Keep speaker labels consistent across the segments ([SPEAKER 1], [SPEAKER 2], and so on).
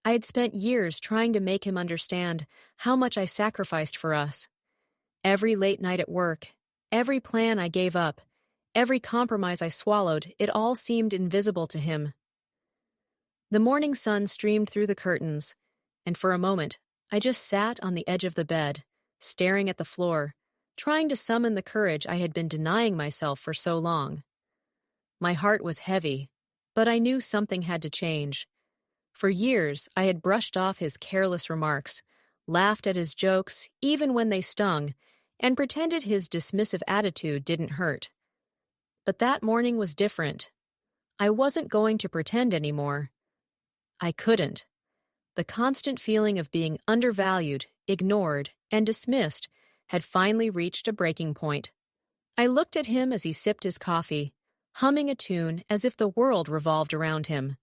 [SPEAKER 1] I had spent years trying to make him understand how much I sacrificed for us. Every late night at work, every plan I gave up, every compromise I swallowed, it all seemed invisible to him. The morning sun streamed through the curtains, and for a moment, I just sat on the edge of the bed, staring at the floor, trying to summon the courage I had been denying myself for so long. My heart was heavy, but I knew something had to change. For years, I had brushed off his careless remarks, laughed at his jokes even when they stung, and pretended his dismissive attitude didn't hurt. But that morning was different. I wasn't going to pretend anymore. I couldn't. The constant feeling of being undervalued, ignored, and dismissed had finally reached a breaking point. I looked at him as he sipped his coffee, humming a tune as if the world revolved around him.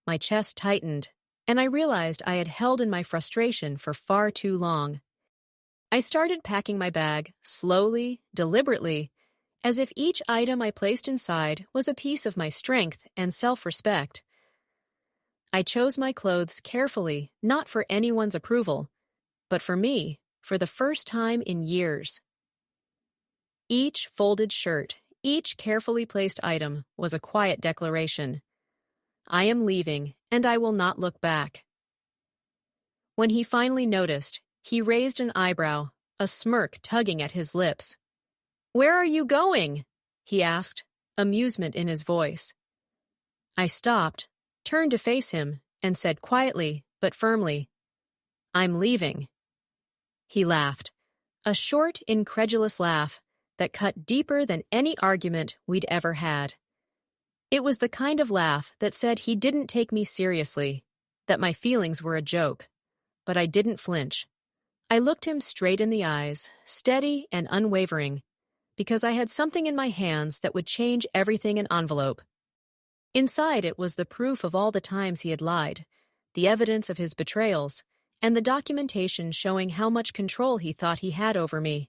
[SPEAKER 1] My chest tightened, and I realized I had held in my frustration for far too long. I started packing my bag, slowly, deliberately, as if each item I placed inside was a piece of my strength and self-respect. I chose my clothes carefully, not for anyone's approval, but for me, for the first time in years. Each folded shirt, each carefully placed item was a quiet declaration. I am leaving, and I will not look back. When he finally noticed, he raised an eyebrow, a smirk tugging at his lips. "Where are you going?" he asked, amusement in his voice. I stopped, turned to face him, and said quietly but firmly, "I'm leaving." He laughed, a short, incredulous laugh that cut deeper than any argument we'd ever had. It was the kind of laugh that said he didn't take me seriously, that my feelings were a joke. But I didn't flinch. I looked him straight in the eyes, steady and unwavering, because I had something in my hands that would change everything in envelope. Inside it was the proof of all the times he had lied, the evidence of his betrayals, and the documentation showing how much control he thought he had over me.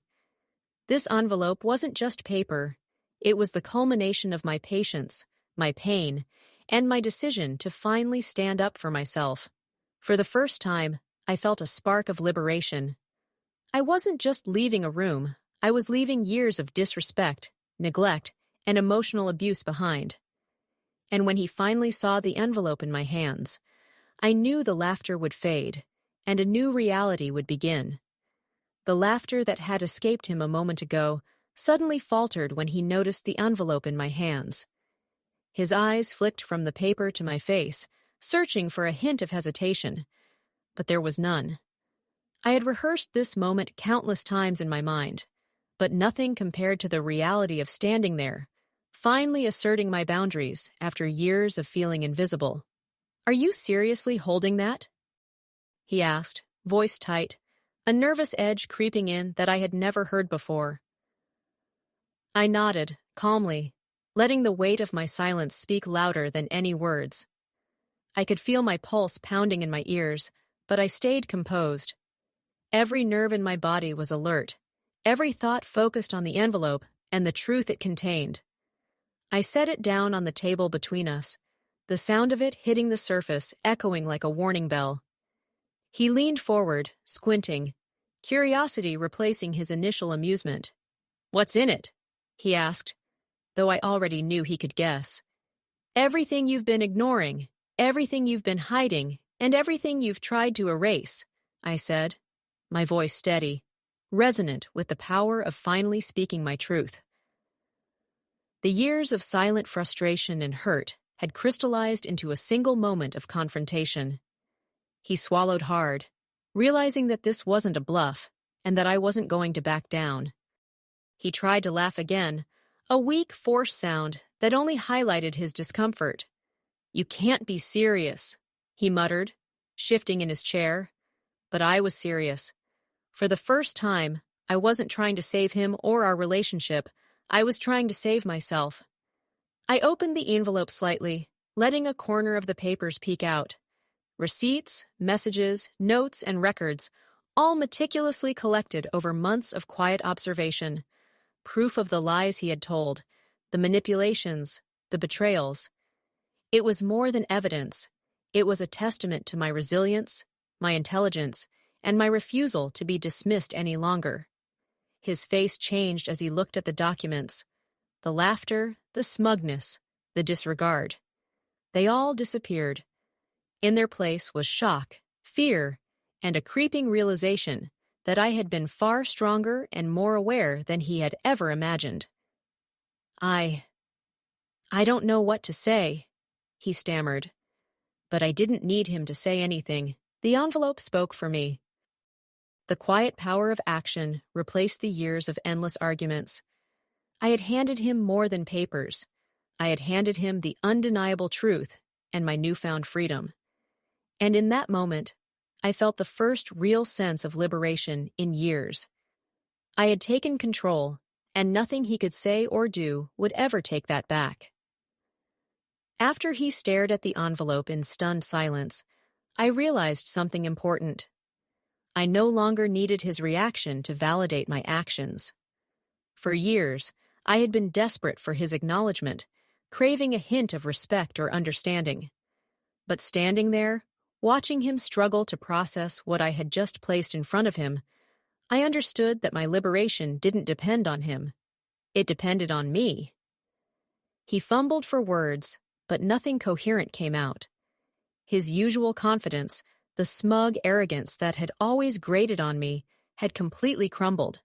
[SPEAKER 1] This envelope wasn't just paper. It was the culmination of my patience, my pain, and my decision to finally stand up for myself. For the first time, I felt a spark of liberation. I wasn't just leaving a room, I was leaving years of disrespect, neglect, and emotional abuse behind. And when he finally saw the envelope in my hands, I knew the laughter would fade, and a new reality would begin. The laughter that had escaped him a moment ago suddenly faltered when he noticed the envelope in my hands. His eyes flicked from the paper to my face, searching for a hint of hesitation, but there was none. I had rehearsed this moment countless times in my mind, but nothing compared to the reality of standing there, finally asserting my boundaries after years of feeling invisible. "Are you seriously holding that?" he asked, voice tight, a nervous edge creeping in that I had never heard before. I nodded, calmly, letting the weight of my silence speak louder than any words. I could feel my pulse pounding in my ears, but I stayed composed. Every nerve in my body was alert, every thought focused on the envelope and the truth it contained. I set it down on the table between us, the sound of it hitting the surface echoing like a warning bell. He leaned forward, squinting, curiosity replacing his initial amusement. "What's in it?" he asked, though I already knew he could guess. "Everything you've been ignoring, everything you've been hiding, and everything you've tried to erase," I said, my voice steady, resonant with the power of finally speaking my truth. The years of silent frustration and hurt had crystallized into a single moment of confrontation. He swallowed hard, realizing that this wasn't a bluff and that I wasn't going to back down. He tried to laugh again, a weak, forced sound that only highlighted his discomfort. "You can't be serious," he muttered, shifting in his chair. But I was serious. For the first time, I wasn't trying to save him or our relationship. I was trying to save myself. I opened the envelope slightly, letting a corner of the papers peek out. Receipts, messages, notes, and records, all meticulously collected over months of quiet observation. Proof of the lies he had told, the manipulations, the betrayals. It was more than evidence. It was a testament to my resilience, my intelligence, and my refusal to be dismissed any longer. His face changed as he looked at the documents. The laughter, the smugness, the disregard. They all disappeared. In their place was shock, fear, and a creeping realization that I had been far stronger and more aware than he had ever imagined. I don't know what to say," he stammered. But I didn't need him to say anything. The envelope spoke for me. The quiet power of action replaced the years of endless arguments. I had handed him more than papers. I had handed him the undeniable truth and my newfound freedom. And in that moment, I felt the first real sense of liberation in years. I had taken control, and nothing he could say or do would ever take that back. After he stared at the envelope in stunned silence, I realized something important. I no longer needed his reaction to validate my actions. For years, I had been desperate for his acknowledgement, craving a hint of respect or understanding. But standing there, watching him struggle to process what I had just placed in front of him, I understood that my liberation didn't depend on him. It depended on me. He fumbled for words, but nothing coherent came out. His usual confidence, the smug arrogance that had always grated on me, had completely crumbled.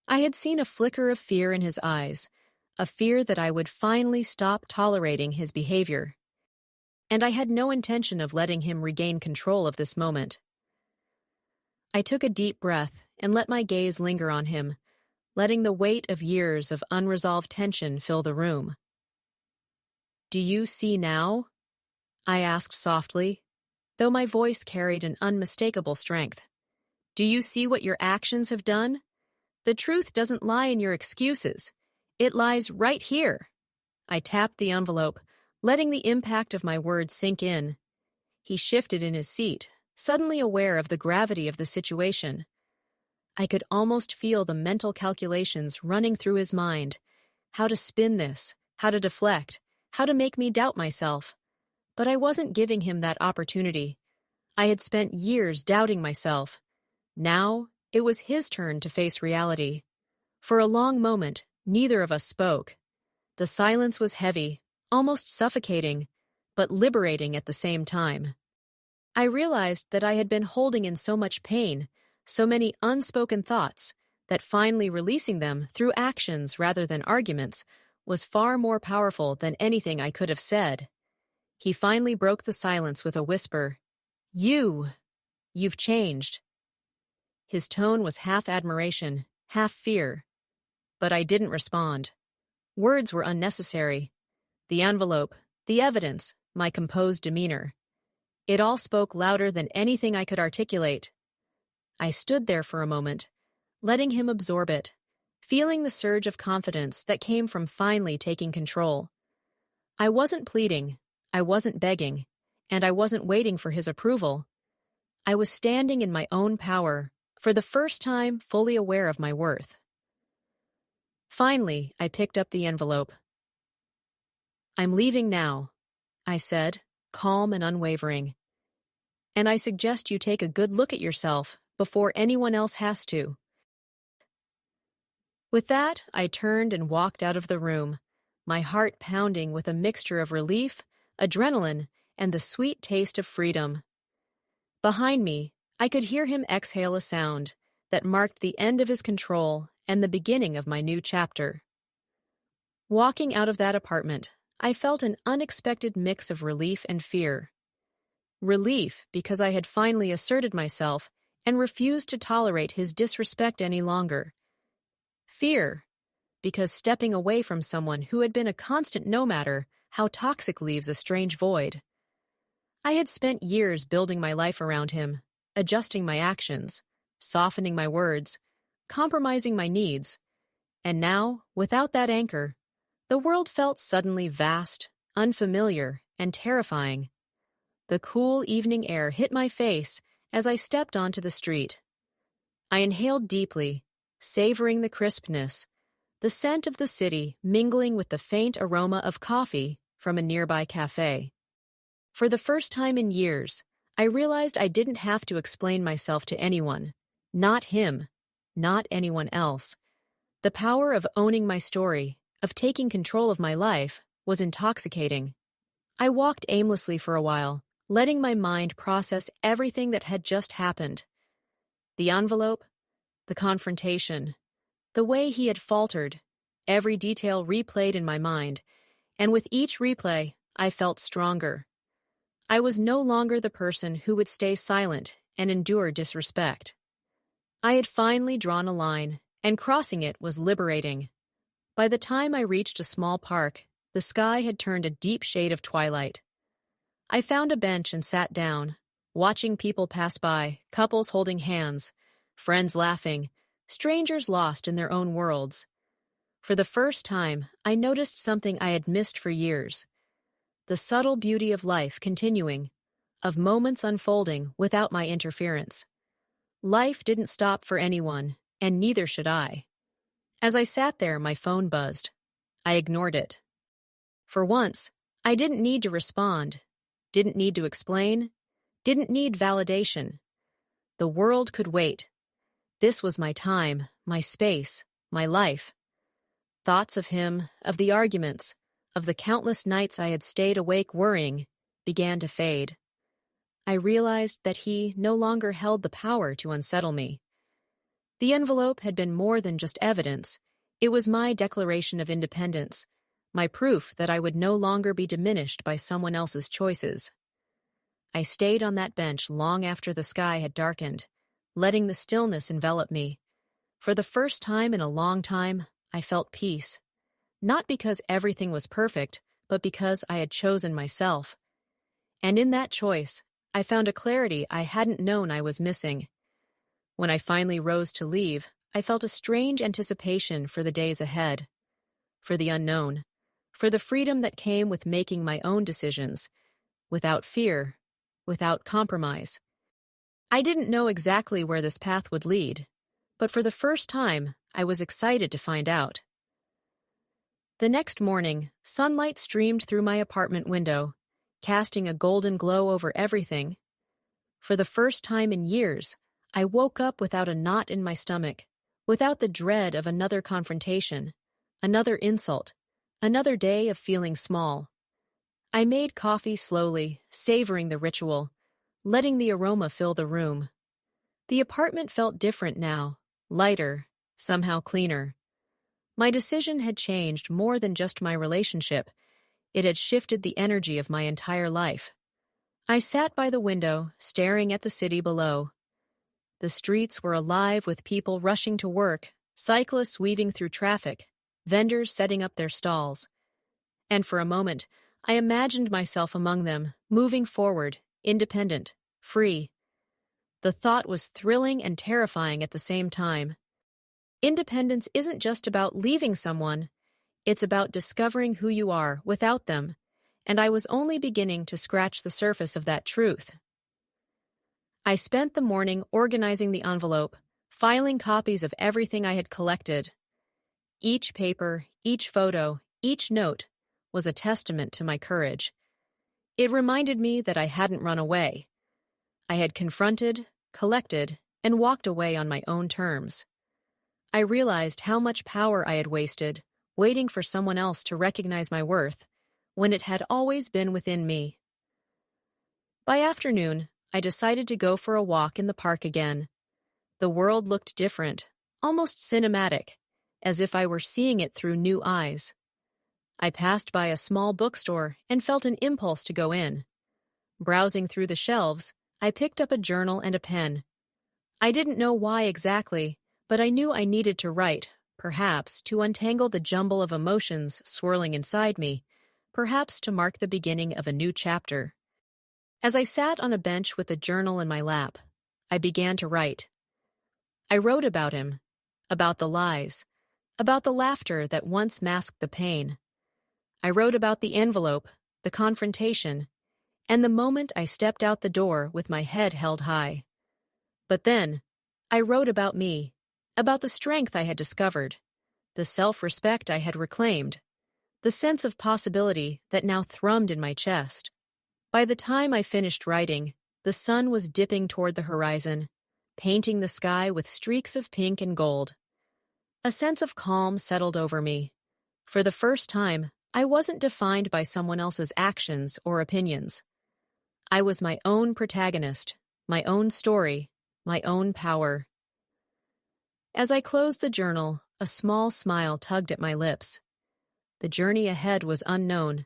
[SPEAKER 1] I had seen a flicker of fear in his eyes, a fear that I would finally stop tolerating his behavior. And I had no intention of letting him regain control of this moment. I took a deep breath and let my gaze linger on him, letting the weight of years of unresolved tension fill the room. "Do you see now?" I asked softly, though my voice carried an unmistakable strength. "Do you see what your actions have done? The truth doesn't lie in your excuses. It lies right here." I tapped the envelope, letting the impact of my words sink in. He shifted in his seat, suddenly aware of the gravity of the situation. I could almost feel the mental calculations running through his mind. How to spin this, how to deflect, how to make me doubt myself. But I wasn't giving him that opportunity. I had spent years doubting myself. Now, it was his turn to face reality. For a long moment, neither of us spoke. The silence was heavy, almost suffocating, but liberating at the same time. I realized that I had been holding in so much pain, so many unspoken thoughts, that finally releasing them through actions rather than arguments was far more powerful than anything I could have said. He finally broke the silence with a whisper. You've changed." His tone was half admiration, half fear. But I didn't respond. Words were unnecessary. The envelope, the evidence, my composed demeanor. It all spoke louder than anything I could articulate. I stood there for a moment, letting him absorb it, feeling the surge of confidence that came from finally taking control. I wasn't pleading, I wasn't begging, and I wasn't waiting for his approval. I was standing in my own power, for the first time fully aware of my worth. Finally, I picked up the envelope. "I'm leaving now," I said, calm and unwavering. "And I suggest you take a good look at yourself before anyone else has to." With that, I turned and walked out of the room, my heart pounding with a mixture of relief, adrenaline, and the sweet taste of freedom. Behind me, I could hear him exhale a sound that marked the end of his control and the beginning of my new chapter. Walking out of that apartment, I felt an unexpected mix of relief and fear. Relief because I had finally asserted myself and refused to tolerate his disrespect any longer. Fear, because stepping away from someone who had been a constant no matter how toxic leaves a strange void. I had spent years building my life around him, adjusting my actions, softening my words, compromising my needs, and now, without that anchor, the world felt suddenly vast, unfamiliar, and terrifying. The cool evening air hit my face as I stepped onto the street. I inhaled deeply, savoring the crispness, the scent of the city mingling with the faint aroma of coffee from a nearby cafe. For the first time in years, I realized I didn't have to explain myself to anyone. Not him. Not anyone else. The power of owning my story, of taking control of my life, was intoxicating. I walked aimlessly for a while, letting my mind process everything that had just happened. The envelope, the confrontation, the way he had faltered, every detail replayed in my mind, and with each replay, I felt stronger. I was no longer the person who would stay silent and endure disrespect. I had finally drawn a line, and crossing it was liberating. By the time I reached a small park, the sky had turned a deep shade of twilight. I found a bench and sat down, watching people pass by, couples holding hands, friends laughing, strangers lost in their own worlds. For the first time, I noticed something I had missed for years. The subtle beauty of life continuing, of moments unfolding without my interference. Life didn't stop for anyone, and neither should I. As I sat there, my phone buzzed. I ignored it. For once, I didn't need to respond, didn't need to explain, didn't need validation. The world could wait. This was my time, my space, my life. Thoughts of him, of the arguments, of the countless nights I had stayed awake worrying, began to fade. I realized that he no longer held the power to unsettle me. The envelope had been more than just evidence. It was my declaration of independence, my proof that I would no longer be diminished by someone else's choices. I stayed on that bench long after the sky had darkened, letting the stillness envelop me. For the first time in a long time, I felt peace. Not because everything was perfect, but because I had chosen myself. And in that choice, I found a clarity I hadn't known I was missing. When I finally rose to leave, I felt a strange anticipation for the days ahead, for the unknown, for the freedom that came with making my own decisions, without fear, without compromise. I didn't know exactly where this path would lead, but for the first time, I was excited to find out. The next morning, sunlight streamed through my apartment window, casting a golden glow over everything. For the first time in years, I woke up without a knot in my stomach, without the dread of another confrontation, another insult, another day of feeling small. I made coffee slowly, savoring the ritual, letting the aroma fill the room. The apartment felt different now, lighter, somehow cleaner. My decision had changed more than just my relationship. It had shifted the energy of my entire life. I sat by the window, staring at the city below. The streets were alive with people rushing to work, cyclists weaving through traffic, vendors setting up their stalls. And for a moment, I imagined myself among them, moving forward, independent, free. The thought was thrilling and terrifying at the same time. Independence isn't just about leaving someone, it's about discovering who you are without them, and I was only beginning to scratch the surface of that truth. I spent the morning organizing the envelope, filing copies of everything I had collected. Each paper, each photo, each note was a testament to my courage. It reminded me that I hadn't run away. I had confronted, collected, and walked away on my own terms. I realized how much power I had wasted, waiting for someone else to recognize my worth, when it had always been within me. By afternoon, I decided to go for a walk in the park again. The world looked different, almost cinematic, as if I were seeing it through new eyes. I passed by a small bookstore and felt an impulse to go in. Browsing through the shelves, I picked up a journal and a pen. I didn't know why exactly, but I knew I needed to write, perhaps to untangle the jumble of emotions swirling inside me, perhaps to mark the beginning of a new chapter. As I sat on a bench with a journal in my lap, I began to write. I wrote about him, about the lies, about the laughter that once masked the pain. I wrote about the envelope, the confrontation, and the moment I stepped out the door with my head held high. But then, I wrote about me, about the strength I had discovered, the self-respect I had reclaimed, the sense of possibility that now thrummed in my chest. By the time I finished writing, the sun was dipping toward the horizon, painting the sky with streaks of pink and gold. A sense of calm settled over me. For the first time, I wasn't defined by someone else's actions or opinions. I was my own protagonist, my own story, my own power. As I closed the journal, a small smile tugged at my lips. The journey ahead was unknown,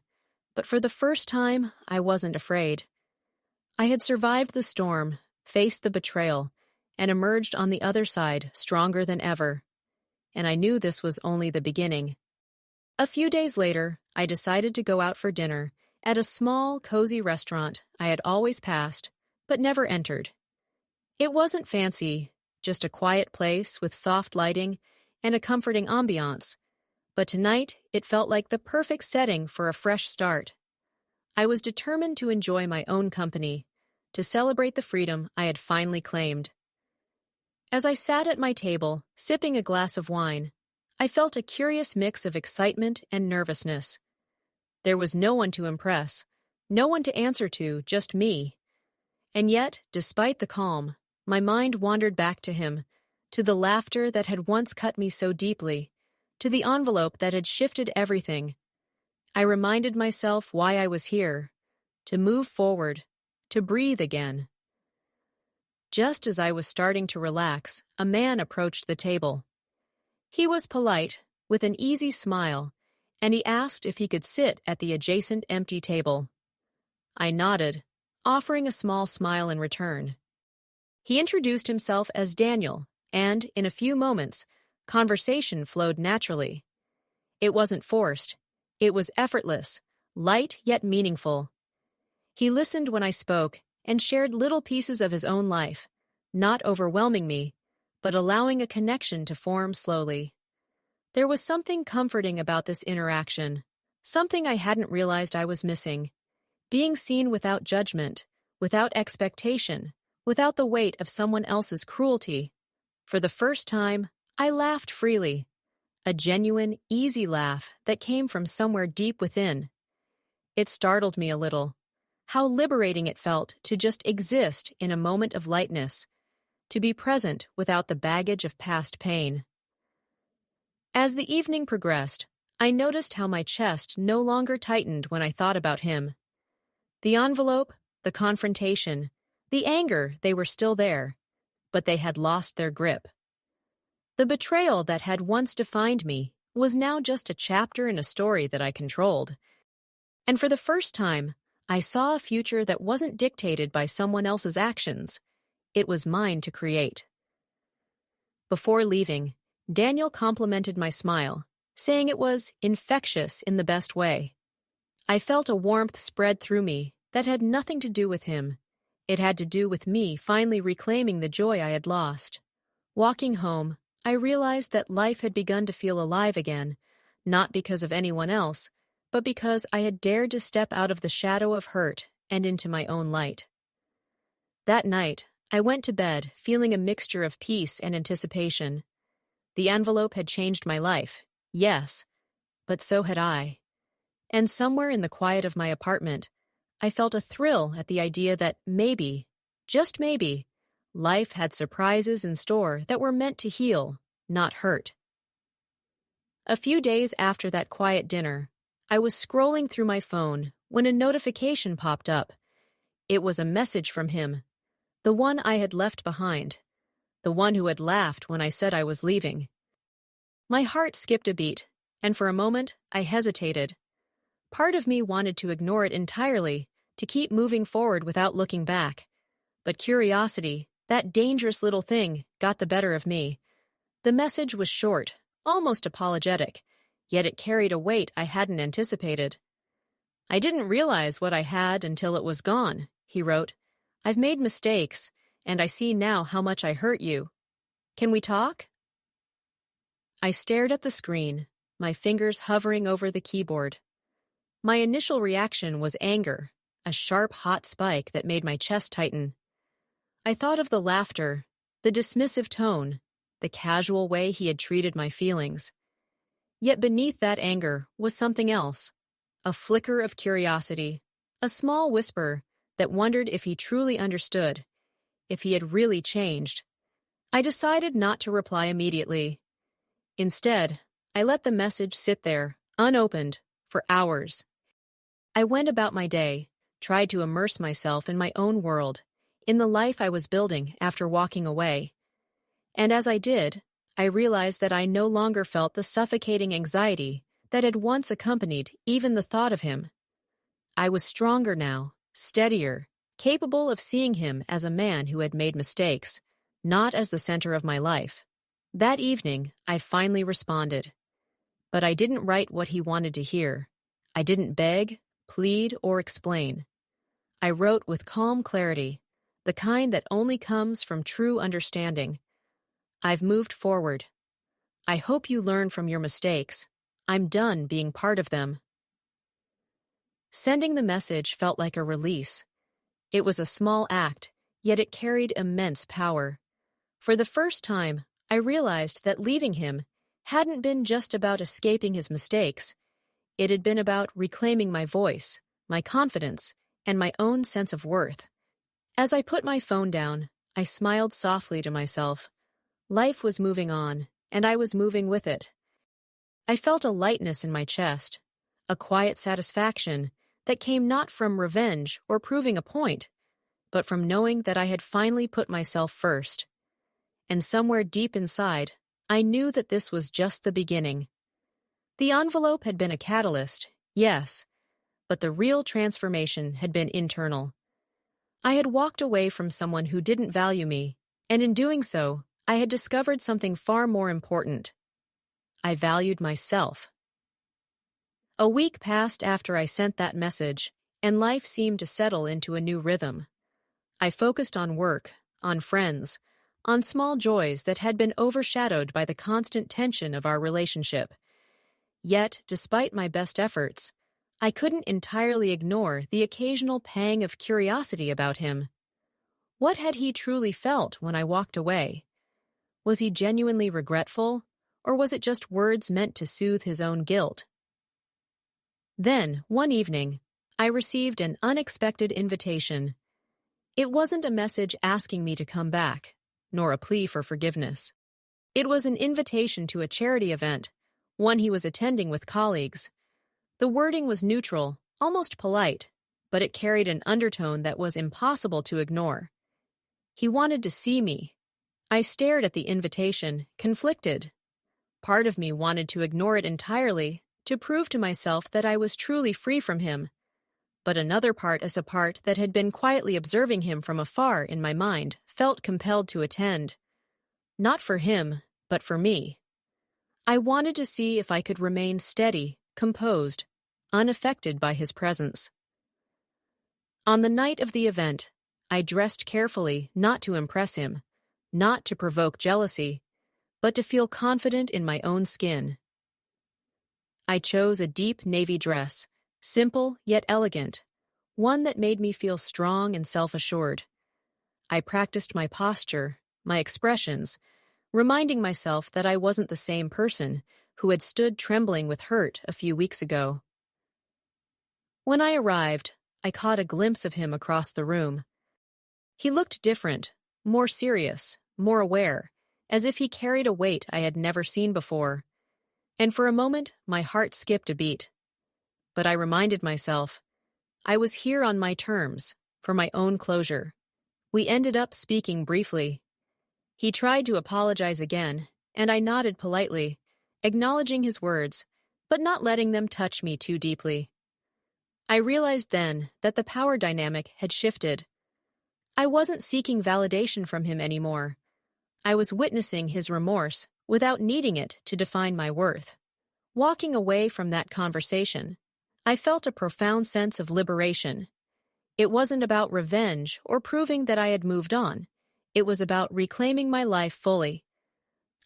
[SPEAKER 1] but for the first time, I wasn't afraid. I had survived the storm, faced the betrayal, and emerged on the other side stronger than ever. And I knew this was only the beginning. A few days later, I decided to go out for dinner at a small, cozy restaurant I had always passed, but never entered. It wasn't fancy, just a quiet place with soft lighting and a comforting ambiance, but tonight it felt like the perfect setting for a fresh start. I was determined to enjoy my own company, to celebrate the freedom I had finally claimed. As I sat at my table, sipping a glass of wine, I felt a curious mix of excitement and nervousness. There was no one to impress, no one to answer to, just me. And yet, despite the calm, my mind wandered back to him, to the laughter that had once cut me so deeply, to the envelope that had shifted everything. I reminded myself why I was here, to move forward, to breathe again. Just as I was starting to relax, a man approached the table. He was polite, with an easy smile, and he asked if he could sit at the adjacent empty table. I nodded, offering a small smile in return. He introduced himself as Daniel, and, in a few moments, conversation flowed naturally. It wasn't forced. It was effortless, light yet meaningful. He listened when I spoke and shared little pieces of his own life, not overwhelming me, but allowing a connection to form slowly. There was something comforting about this interaction, something I hadn't realized I was missing. Being seen without judgment, without expectation, without the weight of someone else's cruelty. For the first time, I laughed freely. A genuine, easy laugh that came from somewhere deep within. It startled me a little. How liberating it felt to just exist in a moment of lightness, to be present without the baggage of past pain. As the evening progressed, I noticed how my chest no longer tightened when I thought about him. The envelope, the confrontation, the anger, they were still there, but they had lost their grip. The betrayal that had once defined me was now just a chapter in a story that I controlled. And for the first time, I saw a future that wasn't dictated by someone else's actions. It was mine to create. Before leaving, Daniel complimented my smile, saying it was infectious in the best way. I felt a warmth spread through me that had nothing to do with him. It had to do with me finally reclaiming the joy I had lost. Walking home, I realized that life had begun to feel alive again, not because of anyone else, but because I had dared to step out of the shadow of hurt and into my own light. That night, I went to bed feeling a mixture of peace and anticipation. The envelope had changed my life, yes, but so had I. And somewhere in the quiet of my apartment, I felt a thrill at the idea that maybe, just maybe, life had surprises in store that were meant to heal, not hurt. A few days after that quiet dinner, I was scrolling through my phone when a notification popped up. It was a message from him, the one I had left behind, the one who had laughed when I said I was leaving. My heart skipped a beat, and for a moment I hesitated. Part of me wanted to ignore it entirely, to keep moving forward without looking back. But curiosity, that dangerous little thing, got the better of me. The message was short, almost apologetic, yet it carried a weight I hadn't anticipated. "I didn't realize what I had until it was gone," he wrote. "I've made mistakes, and I see now how much I hurt you. Can we talk?" I stared at the screen, my fingers hovering over the keyboard. My initial reaction was anger, a sharp, hot spike that made my chest tighten. I thought of the laughter, the dismissive tone, the casual way he had treated my feelings. Yet beneath that anger was something else, a flicker of curiosity, a small whisper that wondered if he truly understood, if he had really changed. I decided not to reply immediately. Instead, I let the message sit there, unopened, for hours. I went about my day, tried to immerse myself in my own world, in the life I was building after walking away. And as I did, I realized that I no longer felt the suffocating anxiety that had once accompanied even the thought of him. I was stronger now, steadier, capable of seeing him as a man who had made mistakes, not as the center of my life. That evening, I finally responded. But I didn't write what he wanted to hear. I didn't beg, plead, or explain. I wrote with calm clarity, the kind that only comes from true understanding. I've moved forward. I hope you learn from your mistakes. I'm done being part of them. Sending the message felt like a release. It was a small act, yet it carried immense power. For the first time, I realized that leaving him hadn't been just about escaping his mistakes. It had been about reclaiming my voice, my confidence, and my own sense of worth. As I put my phone down, I smiled softly to myself. Life was moving on, and I was moving with it. I felt a lightness in my chest, a quiet satisfaction that came not from revenge or proving a point, but from knowing that I had finally put myself first. And somewhere deep inside, I knew that this was just the beginning. The envelope had been a catalyst, yes, but the real transformation had been internal. I had walked away from someone who didn't value me, and in doing so, I had discovered something far more important. I valued myself. A week passed after I sent that message, and life seemed to settle into a new rhythm. I focused on work, on friends, on small joys that had been overshadowed by the constant tension of our relationship. Yet, despite my best efforts, I couldn't entirely ignore the occasional pang of curiosity about him. What had he truly felt when I walked away? Was he genuinely regretful, or was it just words meant to soothe his own guilt? Then, one evening, I received an unexpected invitation. It wasn't a message asking me to come back, nor a plea for forgiveness. It was an invitation to a charity event, one he was attending with colleagues. The wording was neutral, almost polite, but it carried an undertone that was impossible to ignore. He wanted to see me. I stared at the invitation, conflicted. Part of me wanted to ignore it entirely, to prove to myself that I was truly free from him. But another part, as a part that had been quietly observing him from afar in my mind, felt compelled to attend. Not for him, but for me. I wanted to see if I could remain steady, composed, unaffected by his presence. On the night of the event, I dressed carefully not to impress him, not to provoke jealousy, but to feel confident in my own skin. I chose a deep navy dress, simple yet elegant, one that made me feel strong and self-assured. I practiced my posture, my expressions, reminding myself that I wasn't the same person who had stood trembling with hurt a few weeks ago. When I arrived, I caught a glimpse of him across the room. He looked different, more serious, more aware, as if he carried a weight I had never seen before. And for a moment, my heart skipped a beat. But I reminded myself, I was here on my terms, for my own closure. We ended up speaking briefly. He tried to apologize again, and I nodded politely, acknowledging his words, but not letting them touch me too deeply. I realized then that the power dynamic had shifted. I wasn't seeking validation from him anymore. I was witnessing his remorse without needing it to define my worth. Walking away from that conversation, I felt a profound sense of liberation. It wasn't about revenge or proving that I had moved on. It was about reclaiming my life fully.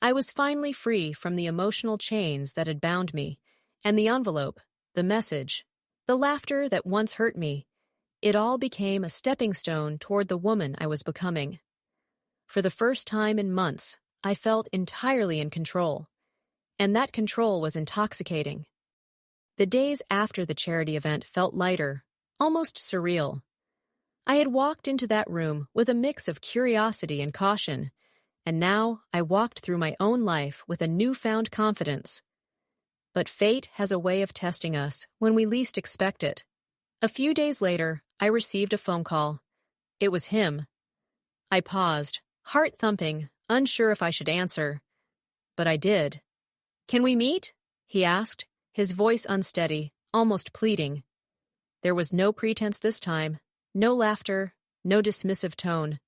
[SPEAKER 1] I was finally free from the emotional chains that had bound me, and the envelope, the message, the laughter that once hurt me. It all became a stepping stone toward the woman I was becoming. For the first time in months, I felt entirely in control, and that control was intoxicating. The days after the charity event felt lighter, almost surreal. I had walked into that room with a mix of curiosity and caution, and now I walked through my own life with a newfound confidence. But fate has a way of testing us when we least expect it. A few days later, I received a phone call. It was him. I paused, heart thumping, unsure if I should answer. But I did. "Can we meet?" he asked, his voice unsteady, almost pleading. There was no pretense this time, no laughter, no dismissive tone.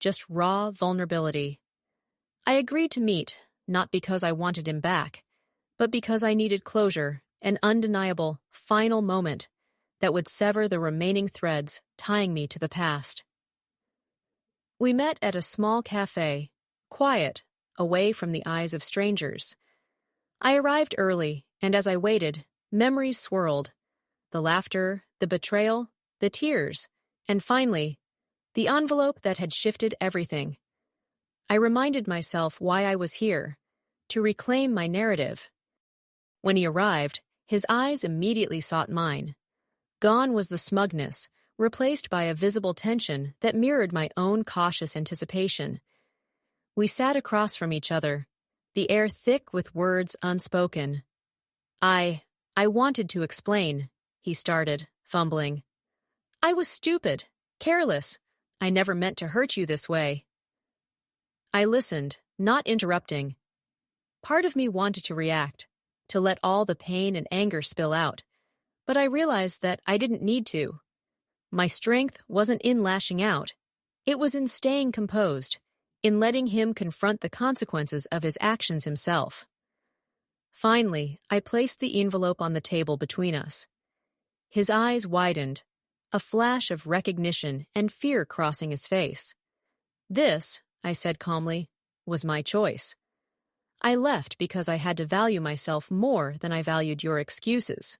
[SPEAKER 1] Just raw vulnerability. I agreed to meet, not because I wanted him back, but because I needed closure, an undeniable, final moment that would sever the remaining threads tying me to the past. We met at a small cafe, quiet, away from the eyes of strangers. I arrived early, and as I waited, memories swirled. The laughter, the betrayal, the tears, and finally, the envelope that had shifted everything. I reminded myself why I was here, to reclaim my narrative. When he arrived, his eyes immediately sought mine. Gone was the smugness, replaced by a visible tension that mirrored my own cautious anticipation. We sat across from each other, the air thick with words unspoken. I wanted to explain, he started, fumbling. I was stupid, careless. I never meant to hurt you this way. I listened, not interrupting. Part of me wanted to react, to let all the pain and anger spill out, but I realized that I didn't need to. My strength wasn't in lashing out. It was in staying composed, in letting him confront the consequences of his actions himself. Finally, I placed the envelope on the table between us. His eyes widened, a flash of recognition and fear crossing his face. This, I said calmly, was my choice. I left because I had to value myself more than I valued your excuses.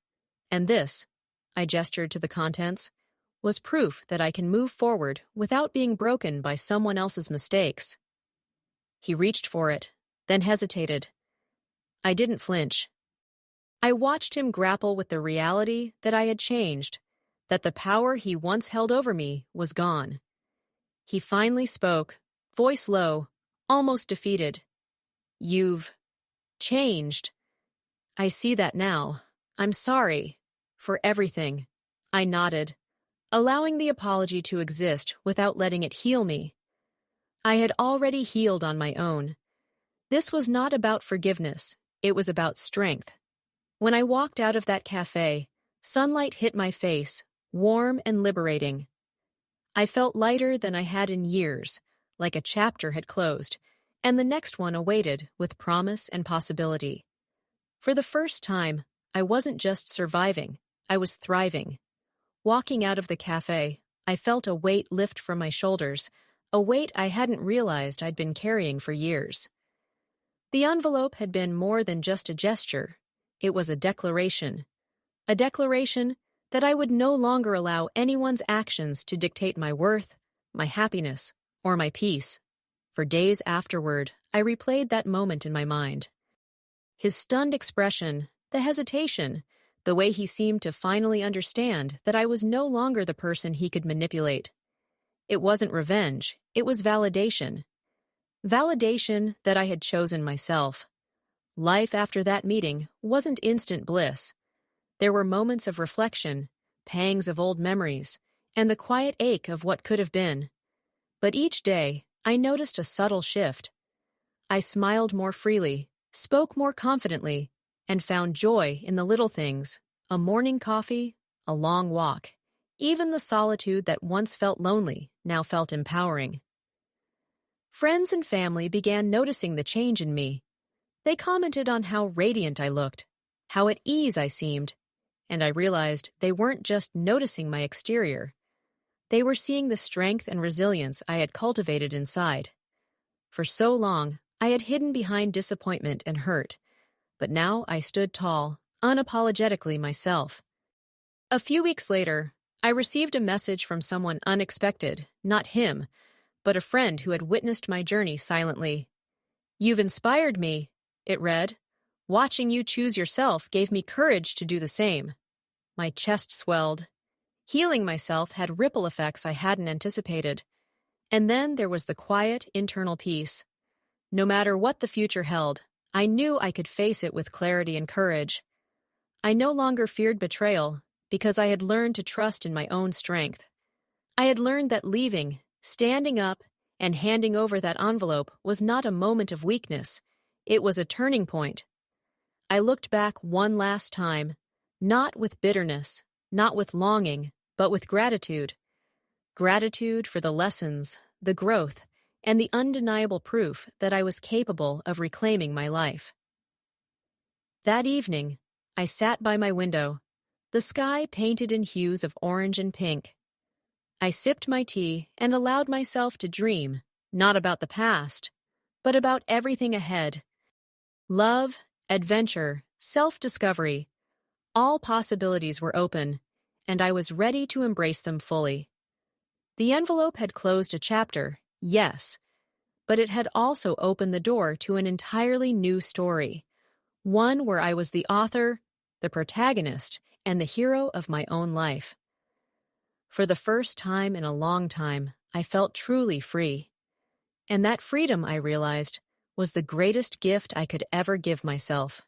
[SPEAKER 1] And this, I gestured to the contents, was proof that I can move forward without being broken by someone else's mistakes. He reached for it, then hesitated. I didn't flinch. I watched him grapple with the reality that I had changed, that the power he once held over me was gone. He finally spoke, voice low, almost defeated. You've changed. I see that now. I'm sorry. For everything. I nodded, allowing the apology to exist without letting it heal me. I had already healed on my own. This was not about forgiveness. It was about strength. When I walked out of that cafe, sunlight hit my face, warm and liberating. I felt lighter than I had in years, like a chapter had closed, and the next one awaited with promise and possibility. For the first time, I wasn't just surviving, I was thriving. Walking out of the cafe, I felt a weight lift from my shoulders, a weight I hadn't realized I'd been carrying for years. The envelope had been more than just a gesture. It was a declaration that I would no longer allow anyone's actions to dictate my worth, my happiness, or my peace. For days afterward, I replayed that moment in my mind. His stunned expression, the hesitation, the way he seemed to finally understand that I was no longer the person he could manipulate. It wasn't revenge, it was validation. Validation that I had chosen myself. Life after that meeting wasn't instant bliss. There were moments of reflection, pangs of old memories, and the quiet ache of what could have been. But each day, I noticed a subtle shift. I smiled more freely, spoke more confidently, and found joy in the little things, a morning coffee, a long walk. Even the solitude that once felt lonely now felt empowering. Friends and family began noticing the change in me. They commented on how radiant I looked, how at ease I seemed, and I realized they weren't just noticing my exterior. They were seeing the strength and resilience I had cultivated inside. For so long, I had hidden behind disappointment and hurt, but now I stood tall, unapologetically myself. A few weeks later, I received a message from someone unexpected, not him, but a friend who had witnessed my journey silently. "You've inspired me," it read. "Watching you choose yourself gave me courage to do the same." My chest swelled. Healing myself had ripple effects I hadn't anticipated. And then there was the quiet, internal peace. No matter what the future held, I knew I could face it with clarity and courage. I no longer feared betrayal because I had learned to trust in my own strength. I had learned that leaving, standing up, and handing over that envelope was not a moment of weakness. It was a turning point. I looked back one last time, not with bitterness, not with longing, but with gratitude. Gratitude for the lessons, the growth, and the undeniable proof that I was capable of reclaiming my life. That evening, I sat by my window, the sky painted in hues of orange and pink. I sipped my tea and allowed myself to dream, not about the past, but about everything ahead. Love, adventure, self-discovery, all possibilities were open, and I was ready to embrace them fully. The envelope had closed a chapter, yes, but it had also opened the door to an entirely new story, one where I was the author, the protagonist, and the hero of my own life. For the first time in a long time, I felt truly free. And that freedom, I realized, was the greatest gift I could ever give myself.